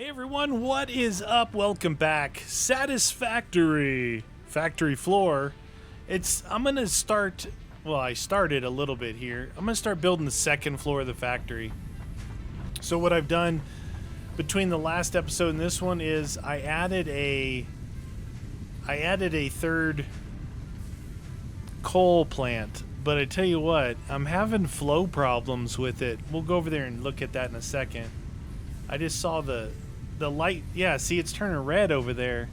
Everyone, what is up? Welcome back. Satisfactory factory floor. I'm gonna start, well, I started a little bit here. I'm gonna start building the second floor of the factory. So what I've done between the last episode and this one is I added a third coal plant. But I tell you what, I'm having flow problems with it. We'll go over there and look at that in a second. I just saw the light. Yeah, see, it's turning red over there.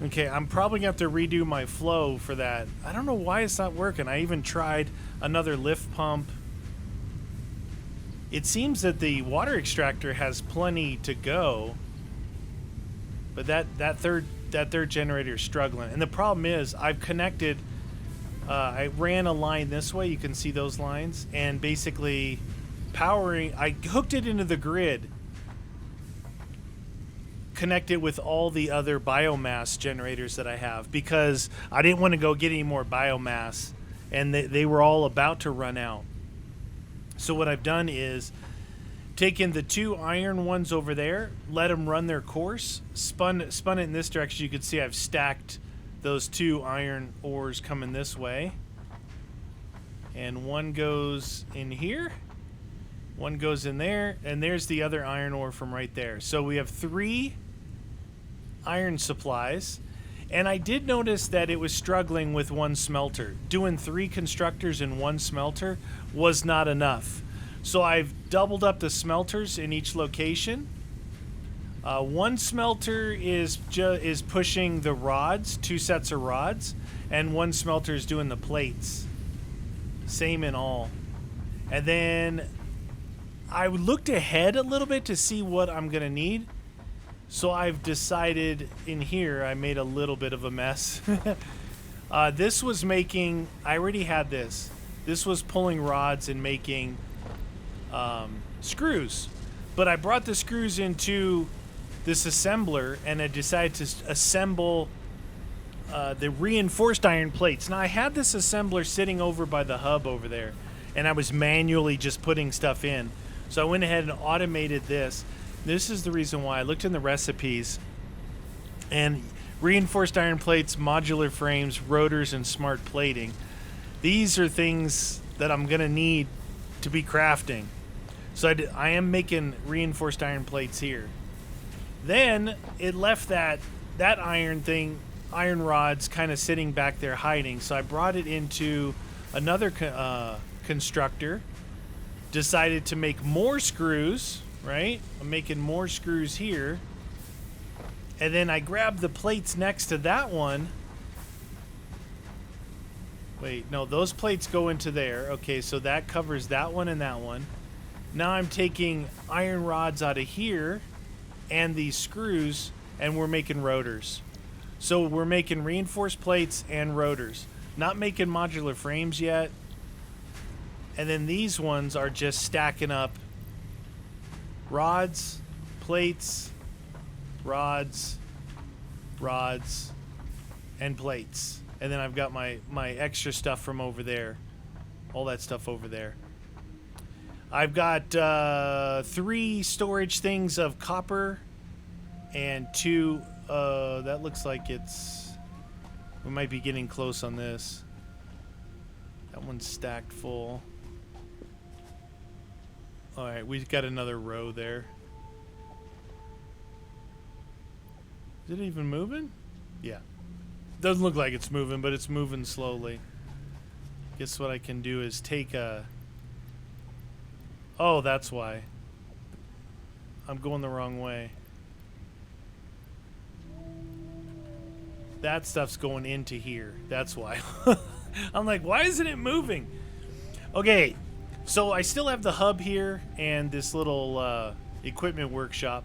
Okay, I'm probably going to have to redo my flow for that. I don't know why it's not working. I even tried another lift pump. It seems that the water extractor has plenty to go. But that third generator is struggling. And the problem is I've connected... I ran a line this way. You can see those lines. And basically powering... I hooked it into the grid. Connect it with all the other biomass generators that I have. Because I didn't want to go get any more biomass. And they were all about to run out. So what I've done is... taken the two iron ones over there. Let them run their course. Spun it in this direction. You can see I've stacked... those two iron ores coming this way. And one goes in here. One goes in there. And there's the other iron ore from right there. So we have 3 iron supplies. And I did notice that it was struggling with one smelter. Doing 3 constructors in one smelter was not enough. So I've doubled up the smelters in each location. One smelter is pushing the rods, 2 sets of rods, and one smelter is doing the plates. Same in all. And then I looked ahead a little bit to see what I'm going to need. So I've decided in here, I made a little bit of a mess. This was making, I already had this. This was pulling rods and making screws. But I brought the screws into this assembler, and I decided to assemble the reinforced iron plates. Now, I had this assembler sitting over by the hub over there, and I was manually just putting stuff in. So I went ahead and automated this. This is the reason why I looked in the recipes, and reinforced iron plates, modular frames, rotors, and smart plating. These are things that I'm going to need to be crafting. So I am making reinforced iron plates here. Then it left that iron rods kind of sitting back there hiding. So I brought it into another constructor. Decided to make more screws, right? I'm making more screws here. And then I grabbed the plates next to that one. Wait, no, those plates go into there. Okay, so that covers that one and that one. Now I'm taking iron rods out of here and these screws, and we're making rotors. So we're making reinforced plates and rotors. Not making modular frames yet. And then these ones are just stacking up rods, plates, rods, and plates. And then I've got my extra stuff from over there. All that stuff over there. I've got 3 storage things of copper and 2, that looks like we might be getting close on this. That one's stacked full. Alright, we've got another row there. Is it even moving? Yeah. Doesn't look like it's moving, but it's moving slowly. Guess what I can do is take a... Oh, that's why. I'm going the wrong way. That stuff's going into here. That's why. I'm like, why isn't it moving? Okay, so I still have the hub here and this little equipment workshop.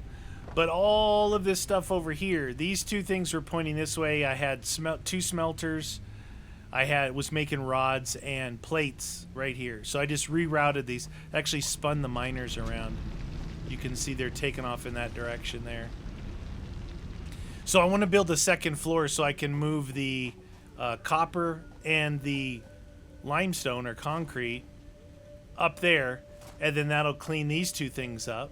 But all of this stuff over here, these 2 things were pointing this way. I had 2 smelters. Was making rods and plates right here. So I just rerouted these. Actually spun the miners around. You can see they're taking off in that direction there. So I want to build a second floor so I can move the copper and the limestone or concrete up there, and then that'll clean these 2 things up.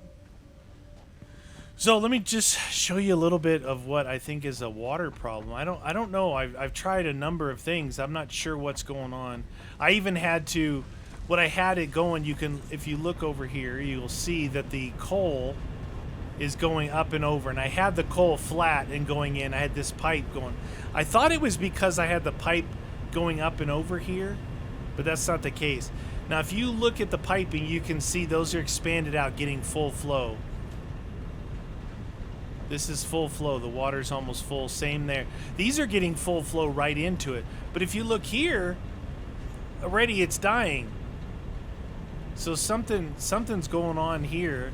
So let me just show you a little bit of what I think is a water problem. I don't know. I've tried a number of things. I'm not sure what's going on. I even had to, what I had it going, you can, if you look over here, you'll see that the coal is going up and over, and I had the coal flat and going in. I had this pipe going. I thought it was because I had the pipe going up and over here, but that's not the case. Now, if you look at the piping, you can see those are expanded out, getting full flow. This is full flow. The water's almost full. Same there. These are getting full flow right into it. But if you look here, already it's dying. So something's going on here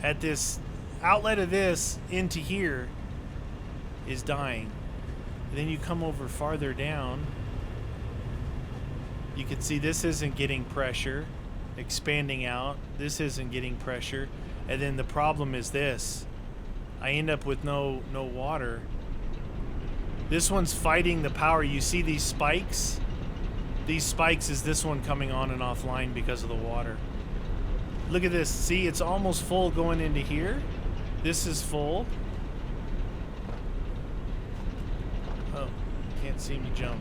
at this outlet of this into here is dying. And then you come over farther down. You can see this isn't getting pressure, expanding out. This isn't getting pressure. And then the problem is this. I end up with no water. This one's fighting the power. You see these spikes? These spikes is this one coming on and offline because of the water. Look at this. See, it's almost full going into here. This is full. Oh, can't seem to jump.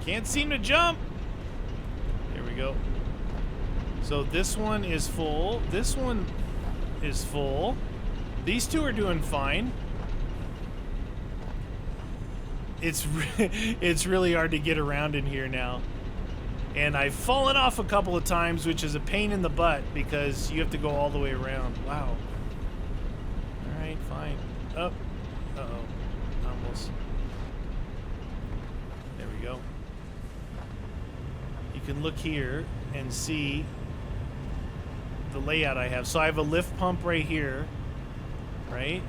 Can't seem to jump. There we go. So this one is full. This one is full. These two are doing fine. It's really hard to get around in here now. And I've fallen off a couple of times, which is a pain in the butt because you have to go all the way around. Wow. All right, fine. Oh. Uh-oh. Almost. There we go. You can look here and see the layout I have. So I have a lift pump right here, right?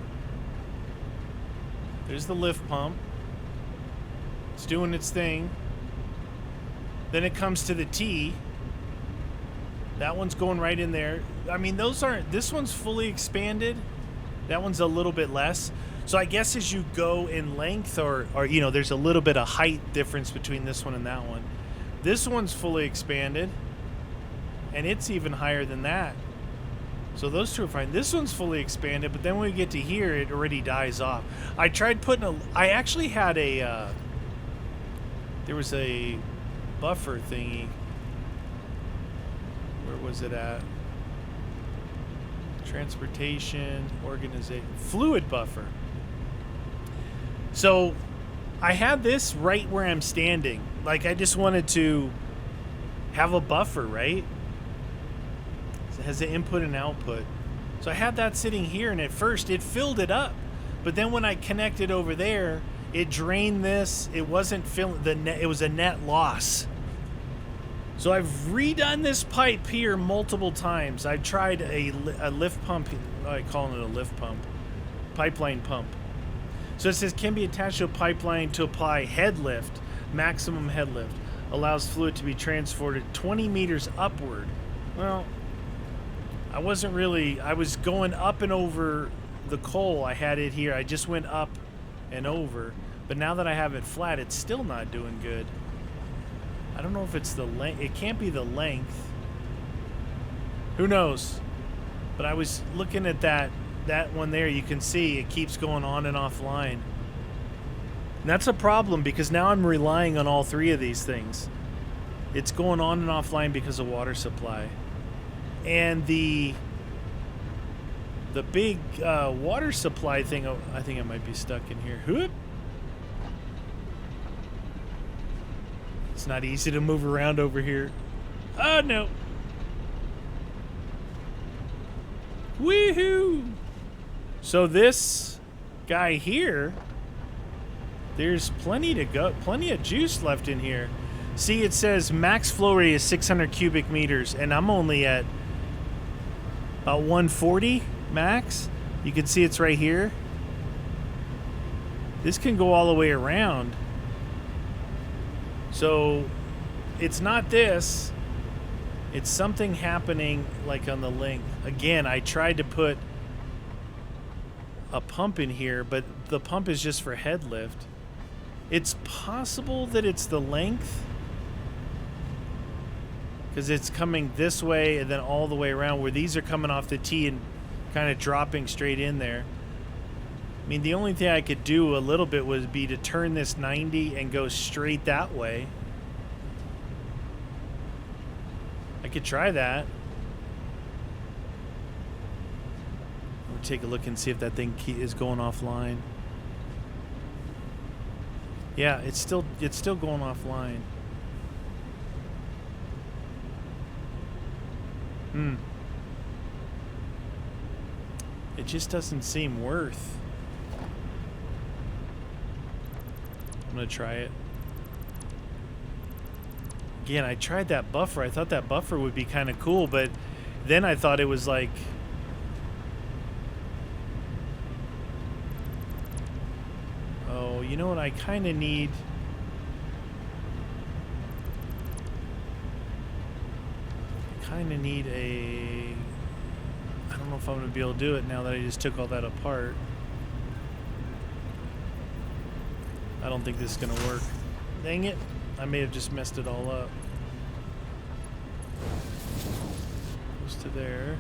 There's the lift pump. It's doing its thing. Then it comes to the T. That one's going right in there. I mean, those aren't, this one's fully expanded. That one's a little bit less. So I guess as you go in length or you know, there's a little bit of height difference between this one and that one. This one's fully expanded. And it's even higher than that. So those two are fine. This one's fully expanded, but then when we get to here, it already dies off. I tried putting I actually had a, there was a buffer thingy. Where was it at? Transportation, organization, fluid buffer. So I had this right where I'm standing. Like I just wanted to have a buffer, right? It has the input and output. So I had that sitting here, and at first it filled it up. But then when I connected over there, it drained this. It wasn't filling the net. It was a net loss. So I've redone this pipe here multiple times. I've tried a lift pump. I call it a lift pump. Pipeline pump. So it says can be attached to a pipeline to apply head lift. Maximum head lift. Allows fluid to be transported 20 meters upward. Well, I wasn't really, I was going up and over the coal. I had it here. I just went up and over. But now that I have it flat, it's still not doing good. I don't know if it's the length. It can't be the length. Who knows? But I was looking at that one there. You can see it keeps going on and offline. And that's a problem because now I'm relying on all three of these things. It's going on and offline because of water supply. And the big water supply thing, oh, I think I might be stuck in here. Whoop. It's not easy to move around over here. Oh, no. Woohoo! So this guy here, there's plenty to go, plenty of juice left in here. See, it says max flow rate is 600 cubic meters, and I'm only at about 140 max. You can see it's right here. This can go all the way around. So it's not this. It's something happening like on the length. Again, I tried to put a pump in here, but the pump is just for head lift. It's possible that it's the length, because it's coming this way and then all the way around, where these are coming off the T and kind of dropping straight in there. I mean, the only thing I could do a little bit would be to turn this 90 and go straight that way. I could try that. We'll take a look and see if that thing is going offline. Yeah, it's still going offline. It just doesn't seem worth. I'm gonna try it. Again, I tried that buffer. I thought that buffer would be kind of cool, but then I thought it was like... Oh, you know what I kind of need? I kind of need a... I don't know if I'm going to be able to do it now that I just took all that apart. I don't think this is going to work. Dang it. I may have just messed it all up. Goes to there.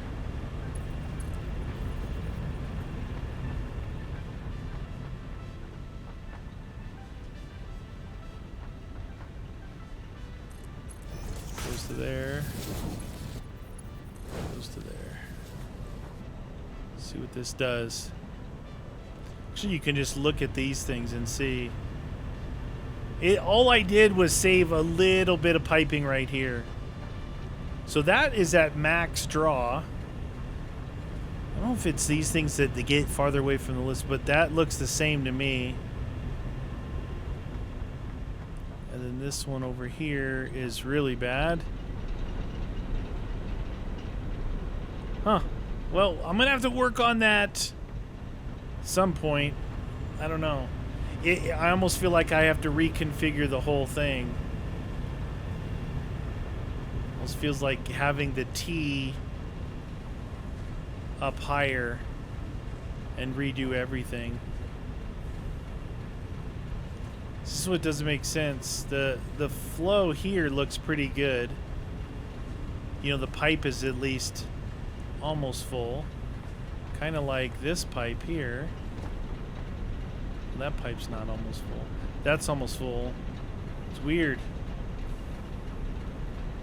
Goes to there. Goes to there. See what this does. Actually, you can just look at these things and see. All I did was save a little bit of piping right here. So that is at max draw. I don't know if it's these things that they get farther away from the list, but that looks the same to me. And then this one over here is really bad. Huh. Well, I'm going to have to work on that some point. I don't know. I almost feel like I have to reconfigure the whole thing. Almost feels like having the T up higher and redo everything. This is what doesn't make sense. The flow here looks pretty good. You know, the pipe is at least almost full. Kind of like this pipe here. That pipe's not almost full. That's almost full. It's weird.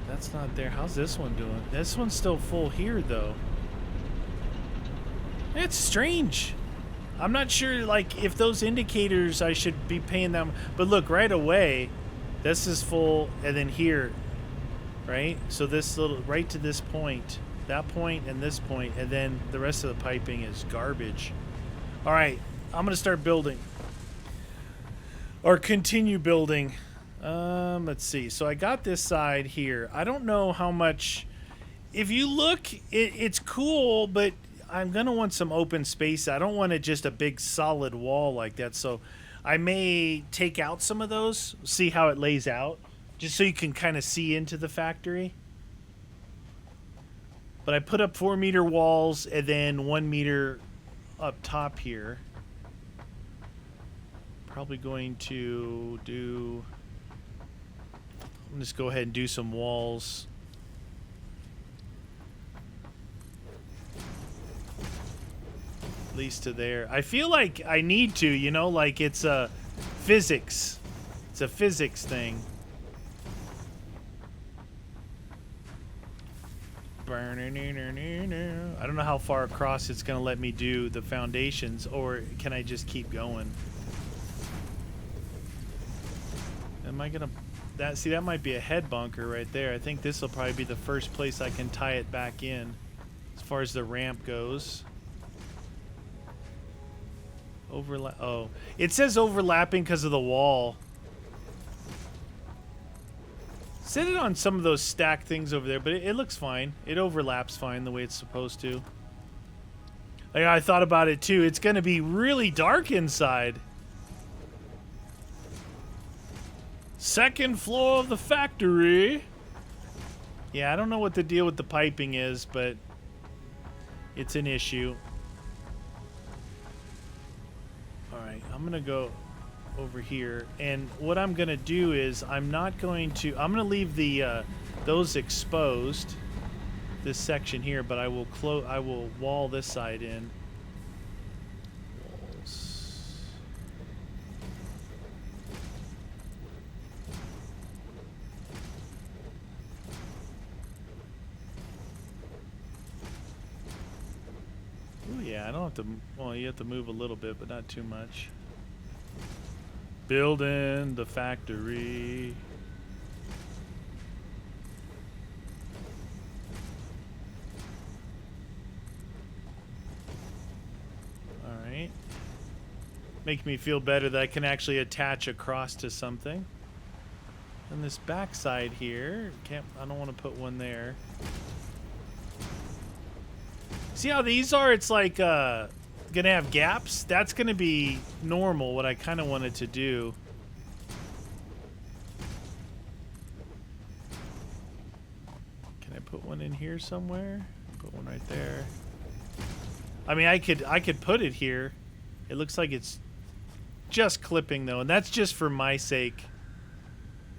That's not there. How's this one doing? This one's still full here, though. It's strange. I'm not sure, like, if those indicators I should be paying them. But look, right away, this is full, and then here, right? So this little, right to this point, that point, and this point, and then the rest of the piping is garbage. All right, I'm gonna start building. Or continue building. Let's see. So I got this side here. I don't know how much... If you look, it's cool, but I'm going to want some open space. I don't want it just a big solid wall like that. So I may take out some of those, see how it lays out, just so you can kind of see into the factory. But I put up 4-meter walls and then 1 meter up top here. Probably going to do... I'm just go ahead and do some walls. At least to there. I feel like I need to, you know, like it's a physics. It's a physics thing. I don't know how far across it's going to let me do the foundations, or can I just keep going? Am I gonna see that might be a head bunker right there. I think this will probably be the first place I can tie it back in as far as the ramp goes. Overlap. Oh, it says overlapping because of the wall. Set it on some of those stacked things over there, but it looks fine. It overlaps fine the way it's supposed to. Like, I thought about it too. It's going to be really dark inside. Second floor of the factory. Yeah, I don't know what the deal with the piping is, but it's an issue. Alright, I'm going to go over here. And what I'm going to do is I'm going to leave the those exposed, this section here, but I will wall this side in. Walls. Oh yeah, I don't have to, well, you have to move a little bit, but not too much. Building the factory. Alright. Make me feel better that I can actually attach across to something. And this back side here, I don't want to put one there. See how these are? It's like gonna have gaps. That's gonna be normal, what I kind of wanted to do. Can I put one in here somewhere? Put one right there. I mean, I could put it here. It looks like it's just clipping though, and that's just for my sake.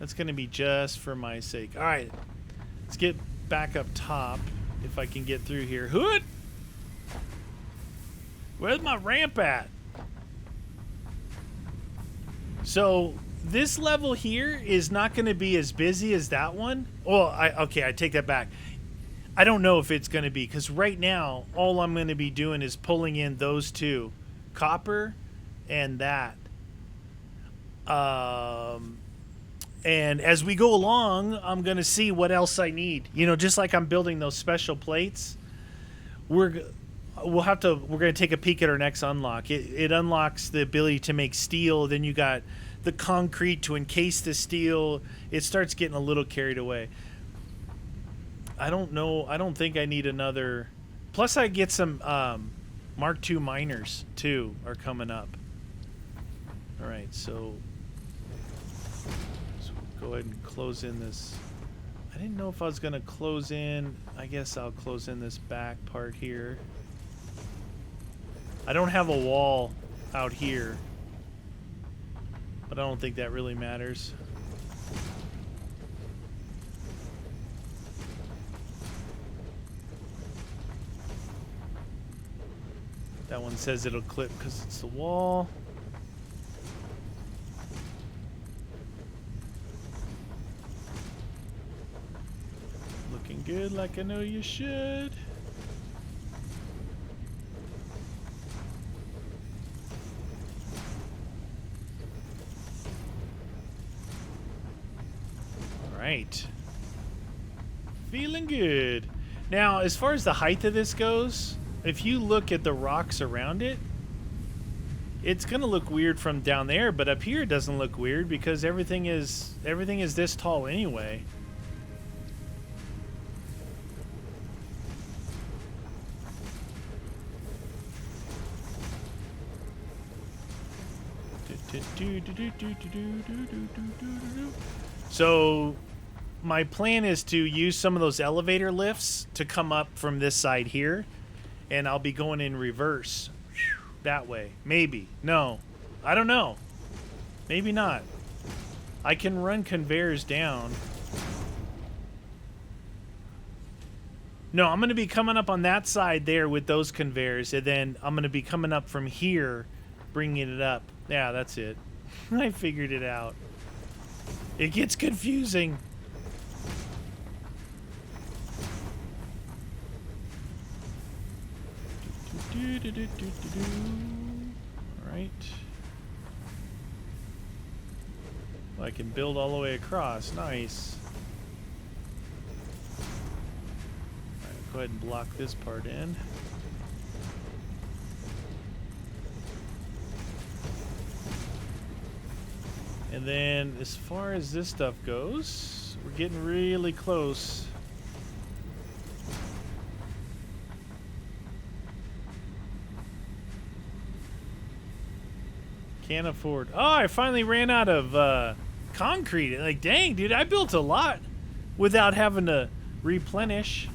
That's gonna be just for my sake. All right, let's get back up top if I can get through here. Hood! Where's my ramp at? So this level here is not going to be as busy as that one. Well, okay, I take that back. I don't know if it's going to be, because right now all I'm going to be doing is pulling in those two, copper and that. And as we go along, I'm going to see what else I need. You know, just like I'm building those special plates, we're going to take a peek at our next unlock. It unlocks the ability to make steel. Then you got the concrete to encase the steel. It starts getting a little carried away. I don't know. I don't think I need another. Plus I get some Mark II miners too are coming up. All right, so go ahead and close in this. I didn't know if I was going to close in. I guess I'll close in this back part here. I don't have a wall out here, but I don't think that really matters. That one says it'll clip because it's the wall. Looking good like I know you should. Right. Feeling good. Now, as far as the height of this goes, if you look at the rocks around it, it's gonna look weird from down there, but up here it doesn't look weird because everything is this tall anyway. So my plan is to use some of those elevator lifts to come up from this side here, and I'll be going in reverse that way. Maybe. No. I don't know. Maybe not. I can run conveyors down. No, I'm going to be coming up on that side there with those conveyors, and then I'm going to be coming up from here, bringing it up. Yeah, that's it. I figured it out. It gets confusing. Alright. Well, I can build all the way across. Nice. Alright, go ahead and block this part in. And then as far as this stuff goes, we're getting really close. Can't afford. Oh, I finally ran out of concrete. Like, dang, dude, I built a lot without having to replenish.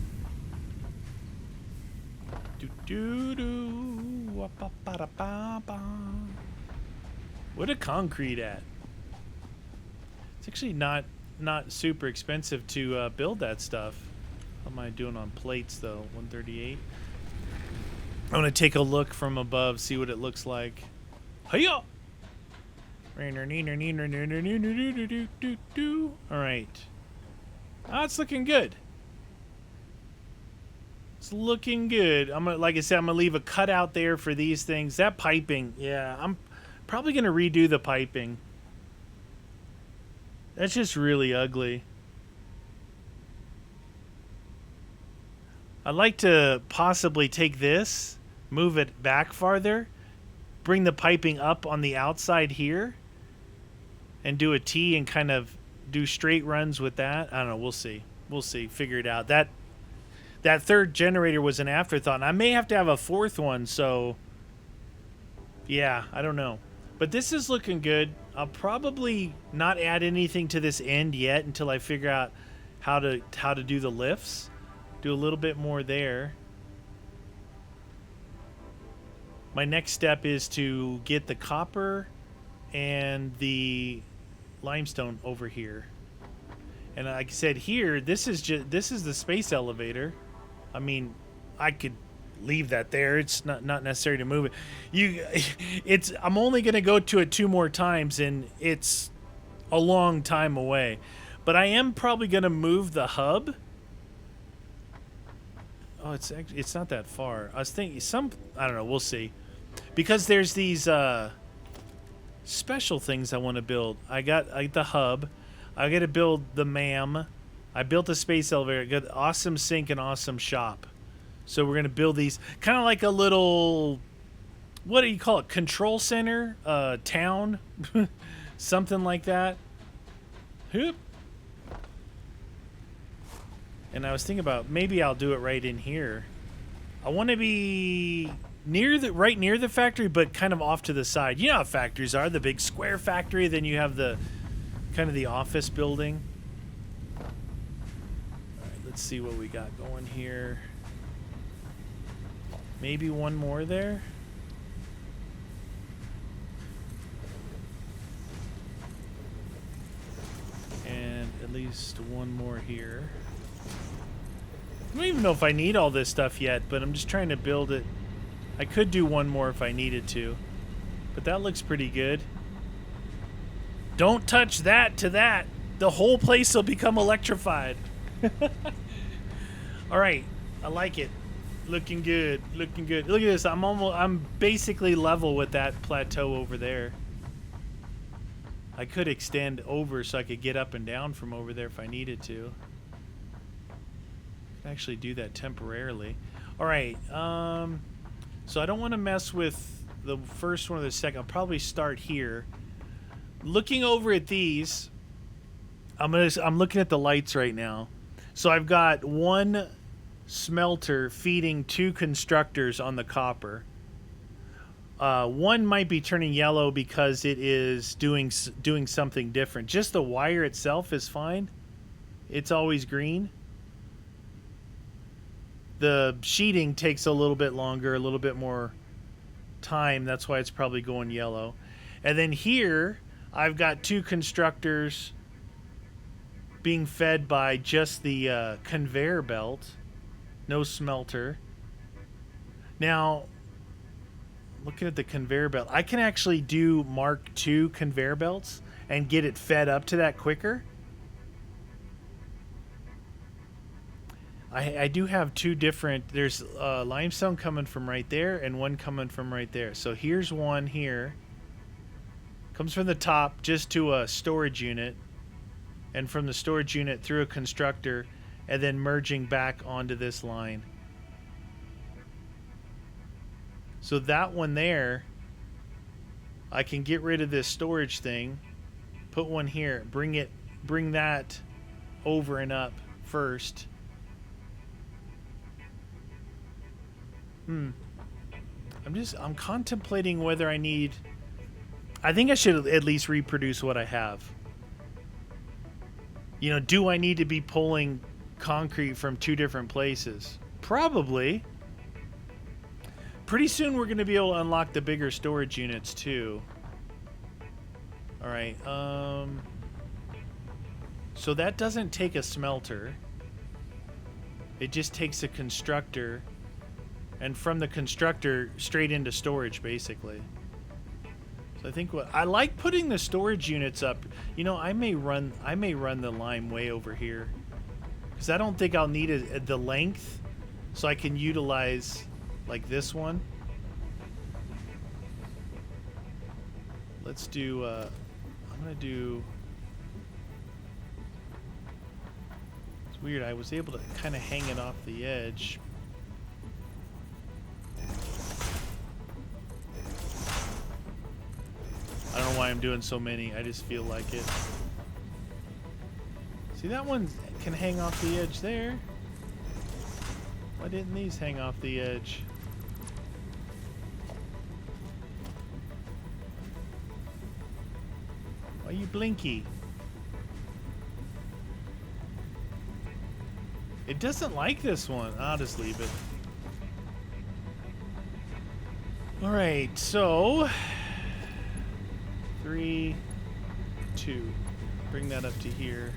What a concrete at? It's actually not not super expensive to build that stuff. How am I doing on plates though? 138. I want to take a look from above, see what it looks like. Hiya! All right. Oh, it's looking good. It's looking good. I'm gonna, like I said, I'm gonna leave a cutout there for these things. That piping, yeah, I'm probably gonna redo the piping. That's just really ugly. I'd like to possibly take this, move it back farther, bring the piping up on the outside here, and do a T and kind of do straight runs with that. I don't know. We'll see. We'll see. Figure it out. That third generator was an afterthought. And I may have to have a fourth one. So, yeah, I don't know. But this is looking good. I'll probably not add anything to this end yet until I figure out how to do the lifts. Do a little bit more there. My next step is to get the copper and the limestone over here. And like I said, here, this is the space elevator. I mean, I could leave that there. It's not necessary to move it. I'm only going to go to it 2 more times, and it's a long time away. But I am probably going to move the hub. Oh, it's not that far. I was thinking I don't know. We'll see. Because there's these special things I want to build. I got the hub. I got to build the MAM. I built a space elevator. I got an awesome sink and awesome shop. So we're going to build these kind of like a little, what do you call it? Control center? Town? Something like that. Hoop. And I was thinking about maybe I'll do it right in here. I want to be right near the factory, but kind of off to the side. You know how factories are, the big square factory, then you have the kind of the office building. All right, let's see what we got going here. Maybe one more there. And at least one more here. I don't even know if I need all this stuff yet, but I'm just trying to build it. I could do one more if I needed to, but that looks pretty good. Don't touch that to that. The whole place will become electrified. All right, I like it. Looking good, looking good. Look at this. I'm basically level with that plateau over there. I could extend over so I could get up and down from over there if I needed to. Actually do that temporarily. All right, so I don't want to mess with the first one or the second. I'll probably start here. Looking over at these, I'm looking at the lights right now. So I've got one smelter feeding 2 constructors on the copper. One might be turning yellow because it is doing something different. Just the wire itself is fine. It's always green. The sheeting takes a little bit longer, a little bit more time. That's why it's probably going yellow. And then here, I've got 2 constructors being fed by just the conveyor belt. No smelter. Now, looking at the conveyor belt, I can actually do Mark II conveyor belts and get it fed up to that quicker. I do have 2 different, there's limestone coming from right there and one coming from right there. So here's one here. Comes from the top just to a storage unit, and from the storage unit through a constructor, and then merging back onto this line. So that one there, I can get rid of this storage thing, put one here, bring that over and up first. I'm contemplating whether I think I should at least reproduce what I have. You know, do I need to be pulling concrete from 2 different places? Probably. Pretty soon we're going to be able to unlock the bigger storage units too. All right. So that doesn't take a smelter. It just takes a constructor, and from the constructor straight into storage, basically. So I think I like putting the storage units up. You know, I may run the lime way over here, because I don't think I'll need the length, so I can utilize like this one. Let's do. I'm gonna do. It's weird. I was able to kind of hang it off the edge. I don't know why I'm doing so many. I just feel like it. See, that one can hang off the edge there. Why didn't these hang off the edge? Why you blinky? It doesn't like this one. I'll just leave it. All right, so 3, 2. Bring that up to here.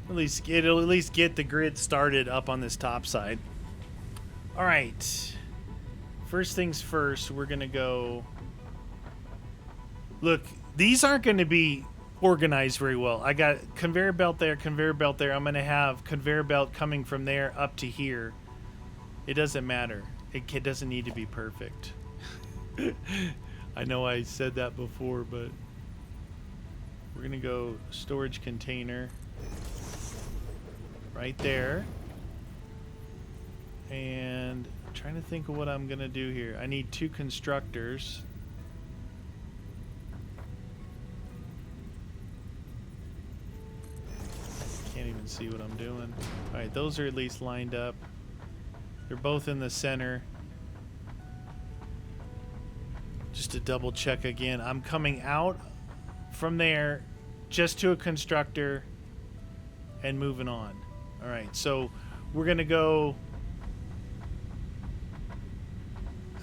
It'll at least get the grid started up on this top side. All right. First things first, we're gonna go. Look, these aren't going to be organized very well. I got conveyor belt there, conveyor belt there. I'm going to have conveyor belt coming from there up to here. It doesn't matter. It doesn't need to be perfect. I know I said that before, but we're going to go storage container right there. And I'm trying to think of what I'm going to do here. I need 2 constructors. Can't even see what I'm doing. All right, those are at least lined up. They're both in the center. Just to double check again, I'm coming out from there just to a constructor and moving on. All right, so we're gonna go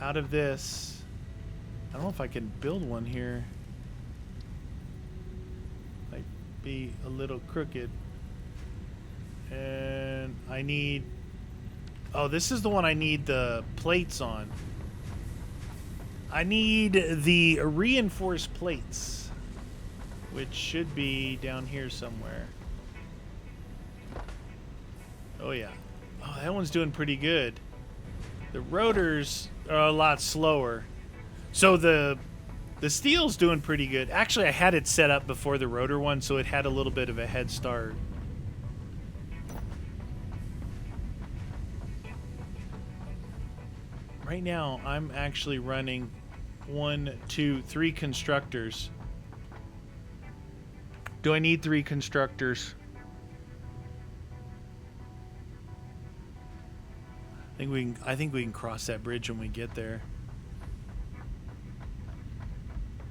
out of this. I don't know if I can build one here. Might be a little crooked. And I need... Oh, this is the one I need the plates on. I need the reinforced plates, which should be down here somewhere. Oh, yeah. Oh, that one's doing pretty good. The rotors are a lot slower. So the steel's doing pretty good. Actually, I had it set up before the rotor one, so it had a little bit of a head start. Right now, I'm actually running 1, 2, 3 constructors. Do I need 3 constructors? I think we can cross that bridge when we get there.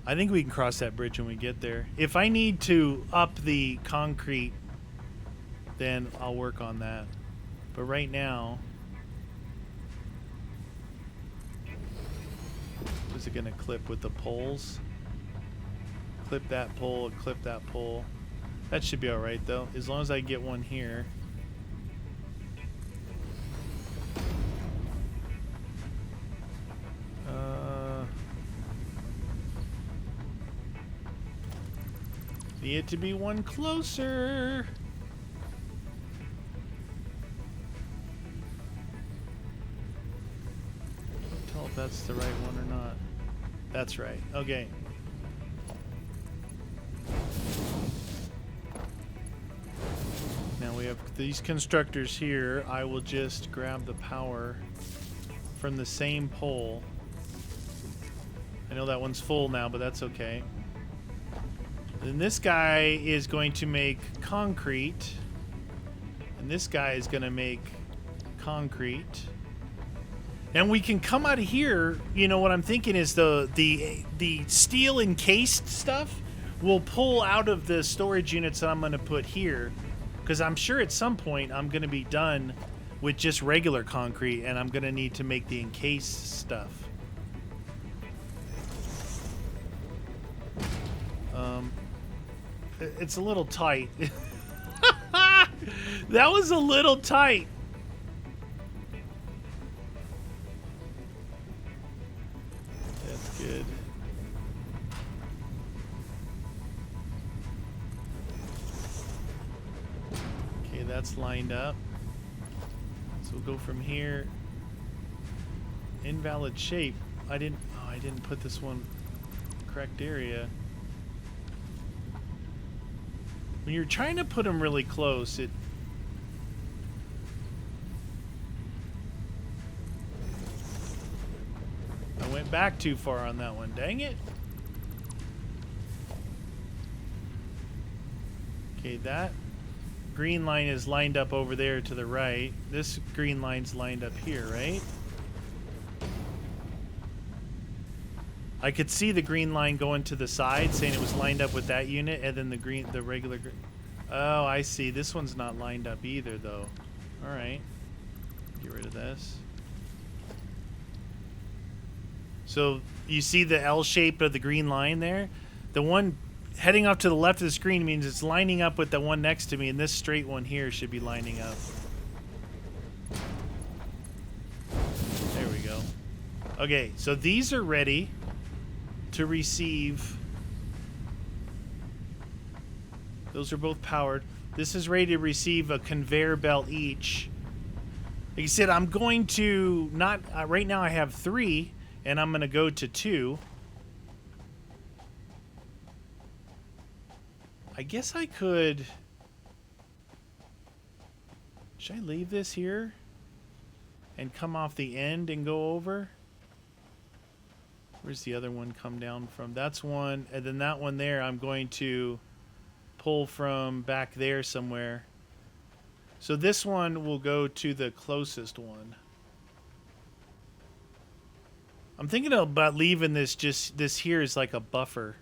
I think we can cross that bridge when we get there. If I need to up the concrete, then I'll work on that. But right now, is it going to clip with the poles? Clip that pole, clip that pole. That should be alright though, as long as I get one here. Need it to be one closer. Can't tell if that's the right one or not. That's right. Okay. Now we have these constructors here. I will just grab the power from the same pole. I know that one's full now, but that's okay. Then this guy is going to make concrete. And this guy is going to make concrete. And we can come out of here, you know, what I'm thinking is the steel encased stuff will pull out of the storage units that I'm going to put here. Because I'm sure at some point I'm going to be done with just regular concrete, and I'm gonna need to make the encased stuff. It's a little tight. That was a little tight. That's good. Okay, that's lined up. So we'll go from here. Invalid shape. I didn't put this one correct area. When you're trying to put them really close, I went back too far on that one. Dang it. Okay, that green line is lined up over there to the right. This green line's lined up here, right? I could see the green line going to the side, saying it was lined up with that unit, and then the regular green. Oh, I see. This one's not lined up either, though. All right. Get rid of this. So you see the L shape of the green line there? The one heading off to the left of the screen means it's lining up with the one next to me, and this straight one here should be lining up. There we go. Okay, so these are ready to receive. Those are both powered. This is ready to receive a conveyor belt each. Like I said, I'm going to not right now I have 3, and I'm going to go to 2. I guess I could. Should I leave this here and come off the end and go over? Where's the other one come down from? That's one, and then that one there I'm going to pull from back there somewhere. So this one will go to the closest one. I'm thinking about leaving this this here is like a buffer.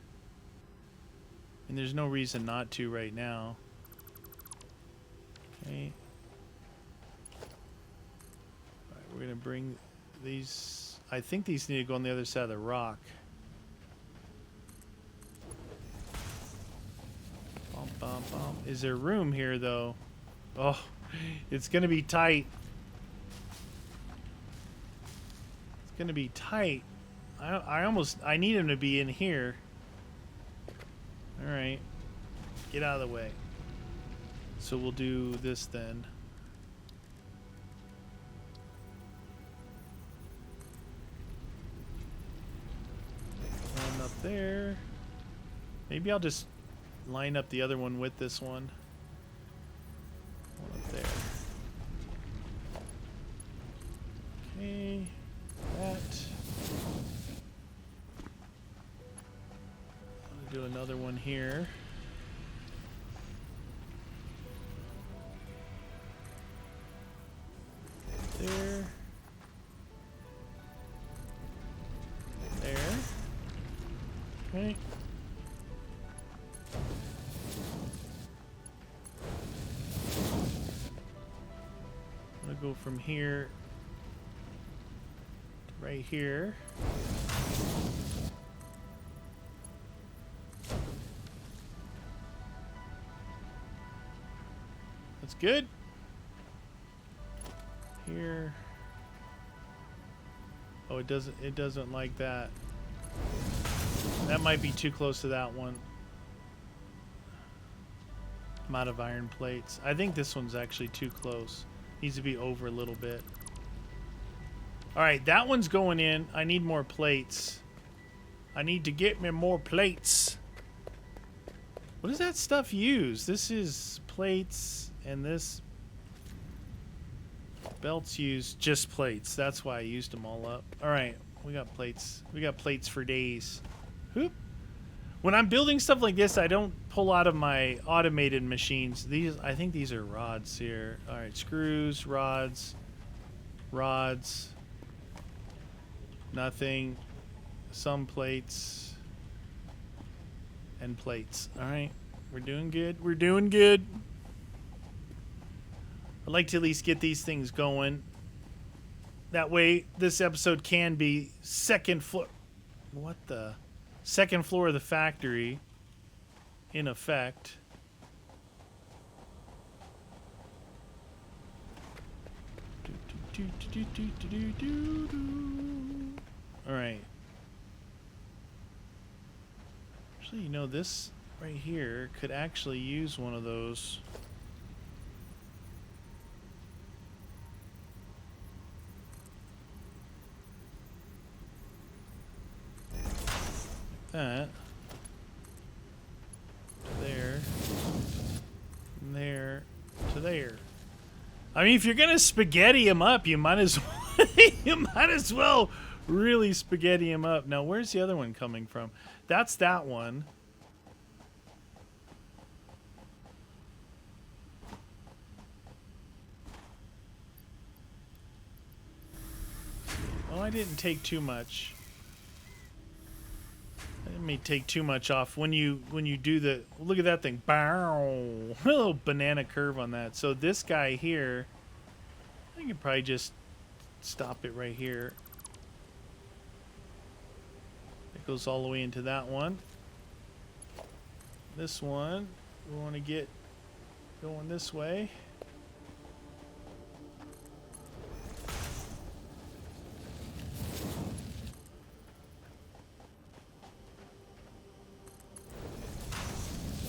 And there's no reason not to right now. Okay. Alright, we're gonna bring these. I think these need to go on the other side of the rock. Bump, bump, bump. Is there room here, though? Oh, it's going to be tight. It's going to be tight. I need him to be in here. All right. Get out of the way. So we'll do this then. One up there. Maybe I'll just line up the other one with this one. One up there. Okay. That. I'll do another one here. There. There. Okay. I'm gonna go from here to right here. That's good. Here. Oh, it doesn't like that. That might be too close to that one. I'm out of iron plates. I think this one's actually too close. Needs to be over a little bit. Alright, that one's going in. I need more plates. I need to get me more plates. What does that stuff use? This is plates, and this belts use just plates. That's why I used them all up. Alright, we got plates. We got plates for days. Whoop. When I'm building stuff like this, I don't pull out of my automated machines. I think these are rods here. All right, screws, rods, nothing, some plates, and plates. All right, we're doing good. We're doing good. I'd like to at least get these things going. That way, this episode can be second floor. What the? Second floor of the factory, in effect. All right. Actually, you know, this right here could actually use one of those. That. There. From there to there. I mean, if you're gonna spaghetti him up, you might as well really spaghetti him up. Now, where's the other one coming from? That's that one. Oh, I didn't take too much. It may take too much off when you do the look at that thing. Bow, little banana curve on that. So this guy here, I can probably just stop it right here. It goes all the way into that one. This one we want to get going this way.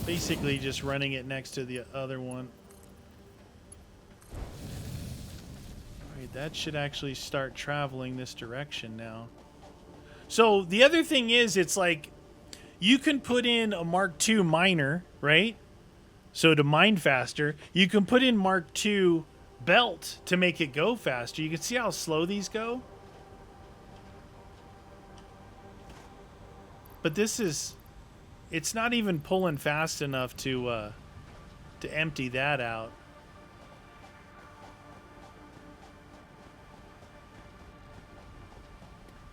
Basically just running it next to the other one. Alright, that should actually start traveling this direction now. So the other thing is, it's like you can put in a Mark II miner, right? So to mine faster. You can put in Mark II belt to make it go faster. You can see how slow these go. But this is... It's not even pulling fast enough to empty that out.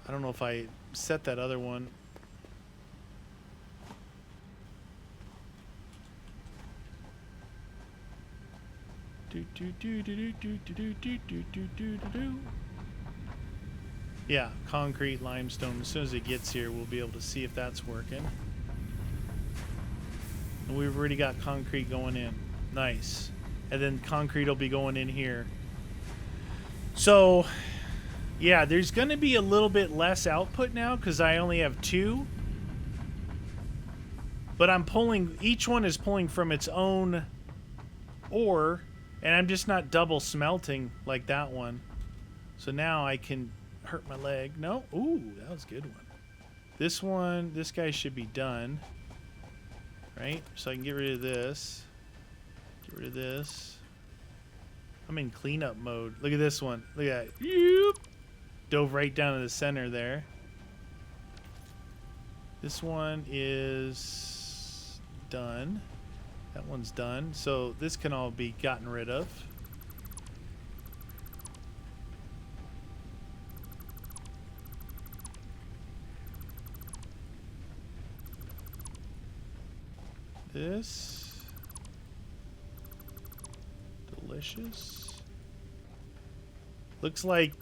I don't know if I set that other one. Yeah, concrete, limestone. As soon as it gets here, we'll be able to see if that's working. And we've already got concrete going in. Nice. And then concrete will be going in here. So, yeah, there's going to be a little bit less output now because I only have 2. But I'm pulling, each one is pulling from its own ore, and I'm just not double smelting like that one. So now I can hurt my leg. No? Ooh, that was a good one. This guy should be done. Right? So I can get rid of this. Get rid of this. I'm in cleanup mode. Look at this one. Look at that. Yoop. Dove right down to the center there. This one is done. That one's done. So this can all be gotten rid of. This. Delicious. Looks like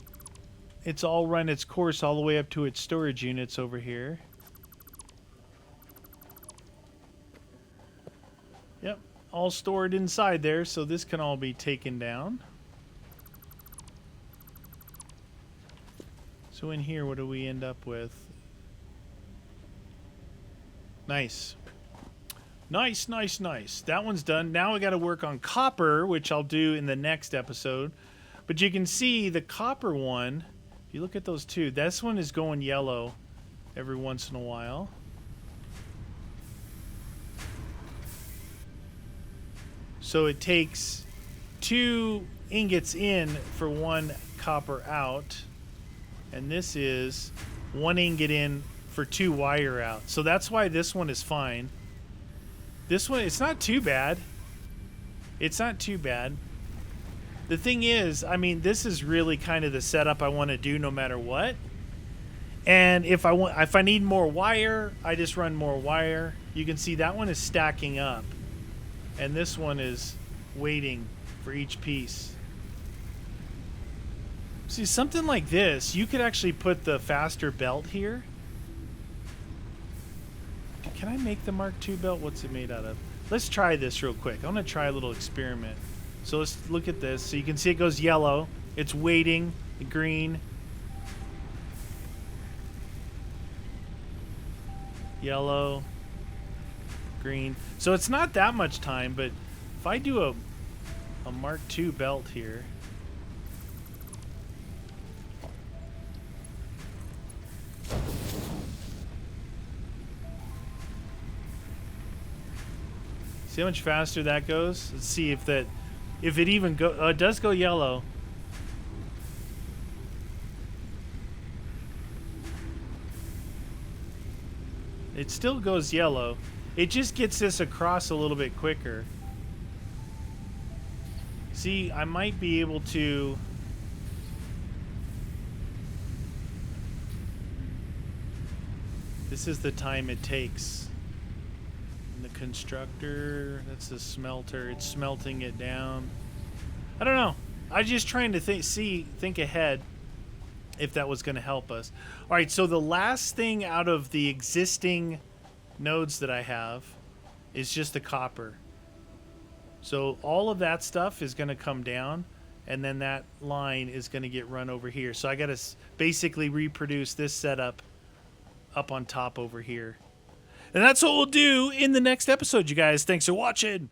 it's all run its course all the way up to its storage units over here. Yep, all stored inside there, so this can all be taken down. So in here, what do we end up with? Nice. Nice, nice, nice. That one's done. Now we got to work on copper, which I'll do in the next episode. But you can see the copper one, if you look at those two, this one is going yellow every once in a while. So it takes 2 ingots in for 1 copper out. And this is 1 ingot in for 2 wire out. So that's why this one is fine. This one, it's not too bad. It's not too bad. The thing is, I mean, this is really kind of the setup I want to do no matter what. And if I need more wire, I just run more wire. You can see that one is stacking up. And this one is waiting for each piece. See, something like this, you could actually put the faster belt here. Can I make the Mark II belt? What's it made out of? Let's try this real quick. I want to try a little experiment. So let's look at this. So you can see it goes yellow. It's waiting. Green. Yellow. Green. So it's not that much time, but if I do a Mark II belt here. See how much faster that goes? Let's see if it even it does go yellow. It still goes yellow. It just gets this across a little bit quicker. See, I might be able to... This is the time it takes. And the constructor, that's the smelter. It's smelting it down. I don't know. I'm just trying to think ahead if that was going to help us. All right, so the last thing out of the existing nodes that I have is just the copper. So all of that stuff is going to come down, and then that line is going to get run over here. So I got to basically reproduce this setup up on top over here. And that's what we'll do in the next episode, you guys. Thanks for watching.